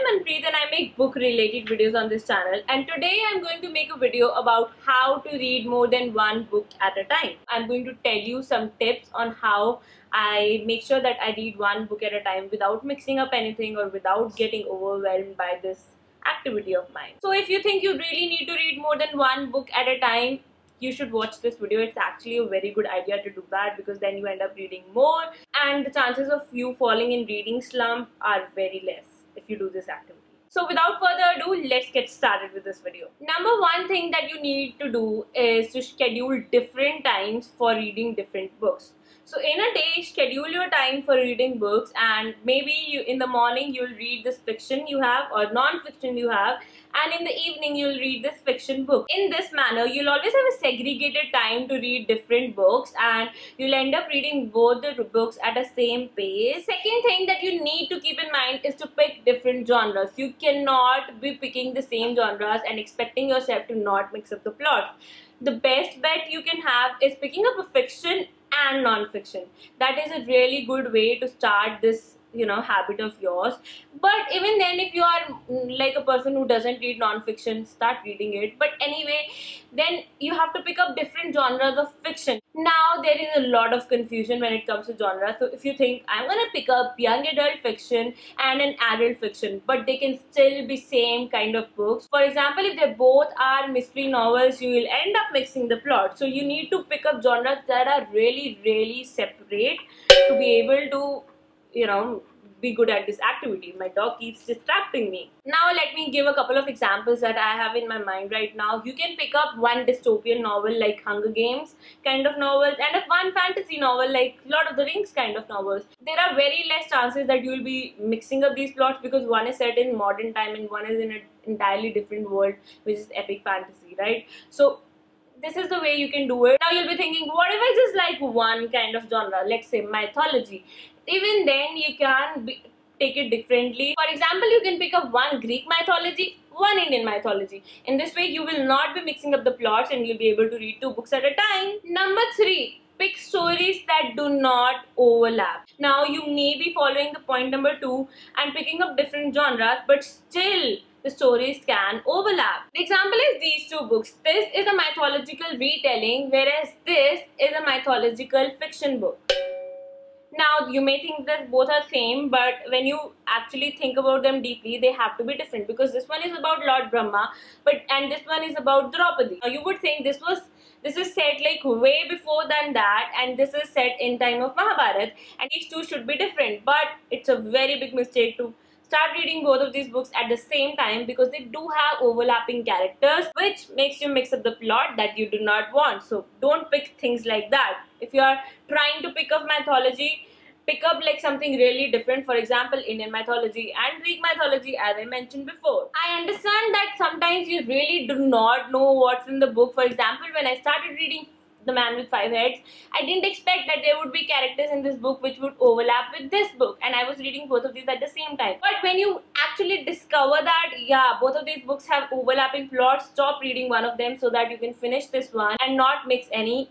Manpreet and I make book related videos on this channel, and today I'm going to make a video about how to read more than one book at a time. I'm going to tell you some tips on how I make sure that I read one book at a time without mixing up anything or without getting overwhelmed by this activity of mine. So if you think you really need to read more than one book at a time, you should watch this video. It's actually a very good idea to do that, because then you end up reading more and the chances of you falling in reading slump are very less if you do this activity. So without further ado, let's get started with this video. Number one thing that you need to do is to schedule different times for reading different books. So in a day, schedule your time for reading books, and maybe in the morning you'll read this fiction you have or non-fiction you have, and in the evening you'll read this fiction book. In this manner, you'll always have a segregated time to read different books, and you'll end up reading both the books at the same pace. Second thing that you need to keep in mind is to pick different genres. You cannot be picking the same genres and expecting yourself to not mix up the plot. The best bet you can have is picking up a fiction and non-fiction. That is a really good way to start this habit of yours. But even then, if you are like a person who doesn't read non-fiction, start reading it. But anyway, then you have to pick up different genres of fiction. Now there is a lot of confusion when it comes to genre. So if you think I'm gonna pick up young adult fiction and an adult fiction, but they can still be same kind of books. For example, if they both are mystery novels, you will end up mixing the plot. So you need to pick up genres that are really separate to be able to be good at this activity. My dog keeps distracting me. Now let me give a couple of examples that I have in my mind right now. You can pick up one dystopian novel like Hunger Games kind of novels, and one fantasy novel like Lord of the Rings kind of novels. There are very less chances that you will be mixing up these plots, because one is set in modern time and one is in an entirely different world, which is epic fantasy, right? So this is the way you can do it. Now you'll be thinking, what if I just like one kind of genre, let's say mythology? Even then you can take it differently. For example, you can pick up one Greek mythology, one Indian mythology. In this way you will not be mixing up the plots and you'll be able to read 2 books at a time. Number 3, pick stories that do not overlap. Now you may be following the point number 2 and picking up different genres, but still the stories can overlap. The example is these 2 books. This is a mythological retelling, whereas this is a mythological fiction book. Now you may think that both are same, but when you actually think about them deeply, they have to be different, because this one is about Lord Brahma, and this one is about Draupadi. Now you would think this is set like way before than that, and this is set in time of Mahabharata, and these 2 should be different. But it's a very big mistake to start reading both of these books at the same time, because they do have overlapping characters, which makes you mix up the plot that you do not want. So don't pick things like that. If you are trying to pick up mythology, pick up like something really different. For example, Indian mythology and Greek mythology, as I mentioned before. I understand that sometimes you really do not know what's in the book. For example, when I started reading The Man with 5 Heads, I didn't expect that there would be characters in this book which would overlap with this book, and I was reading both of these at the same time. But when you actually discover that, yeah, both of these books have overlapping plots, stop reading one of them so that you can finish this one and not mix any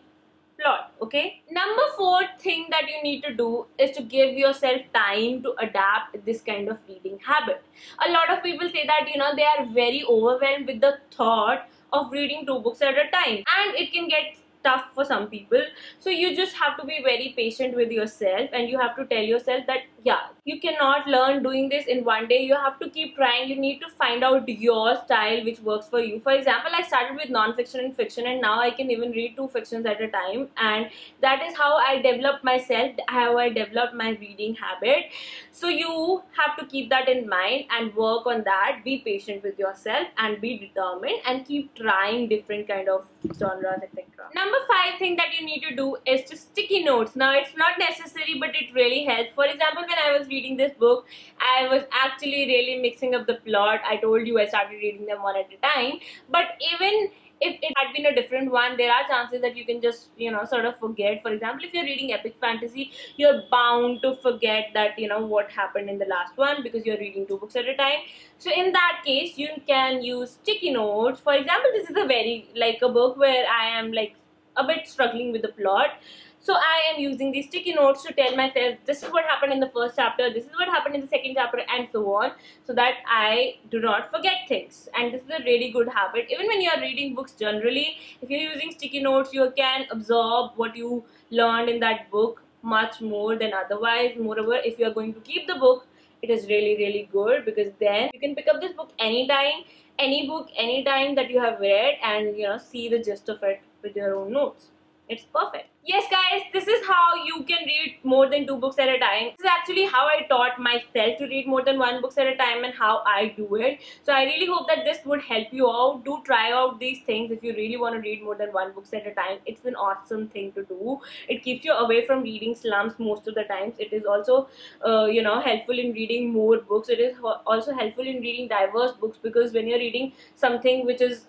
plot. Okay, number 4 thing that you need to do is to give yourself time to adapt this kind of reading habit. A lot of people say that they are very overwhelmed with the thought of reading 2 books at a time, and it can get tough for some people. So you just have to be very patient with yourself, and you have to tell yourself that yeah, you cannot learn doing this in one day. You have to keep trying. You need to find out your style which works for you. For example, I started with non-fiction and fiction, and now I can even read 2 fictions at a time, and that is how I developed myself, how I developed my reading habit. So you have to keep that in mind and work on that. Be patient with yourself and be determined, and keep trying different kind of genres, etc. Number 5 thing that you need to do is to sticky notes. Now it's not necessary, but it really helps. For example, when I was reading this book, I was actually really mixing up the plot. I told you I started reading them one at a time, but even if it had been a different one, there are chances that you can just sort of forget. For example, if you're reading epic fantasy, you're bound to forget that what happened in the last one, because you're reading 2 books at a time. So in that case, you can use sticky notes. For example, this is a book where I am like a bit struggling with the plot. So I am using these sticky notes to tell myself this is what happened in the first chapter, this is what happened in the second chapter, and so on, so that I do not forget things. And this is a really good habit. Even when you are reading books generally, if you're using sticky notes, you can absorb what you learned in that book much more than otherwise. Moreover, if you are going to keep the book, it is really, really good, because then you can pick up this book anytime, any book, anytime that you have read, and see the gist of it with your own notes. It's perfect. Yes guys, this is how you can read more than 2 books at a time. This is actually how I taught myself to read more than 1 book at a time and how I do it. So I really hope that this would help you out. Do try out these things if you really want to read more than 1 book at a time. It's an awesome thing to do. It keeps you away from reading slumps most of the times. It is also helpful in reading more books. It is also helpful in reading diverse books, because when you're reading something which is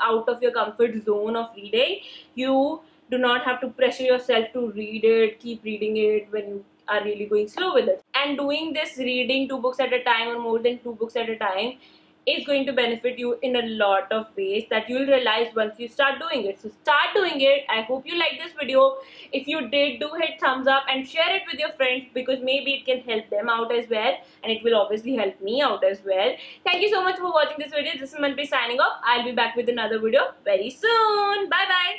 out of your comfort zone of reading, you do not have to pressure yourself to read it, keep reading it when you are really going slow with it. And doing this, reading 2 books at a time or more than 2 books at a time, is going to benefit you in a lot of ways that you'll realize once you start doing it. So start doing it. I hope you like this video. If you did, do hit thumbs up and share it with your friends, because maybe it can help them out as well, and it will obviously help me out as well. Thank you so much for watching this video. This is Manpreet signing off. I'll be back with another video very soon. Bye bye.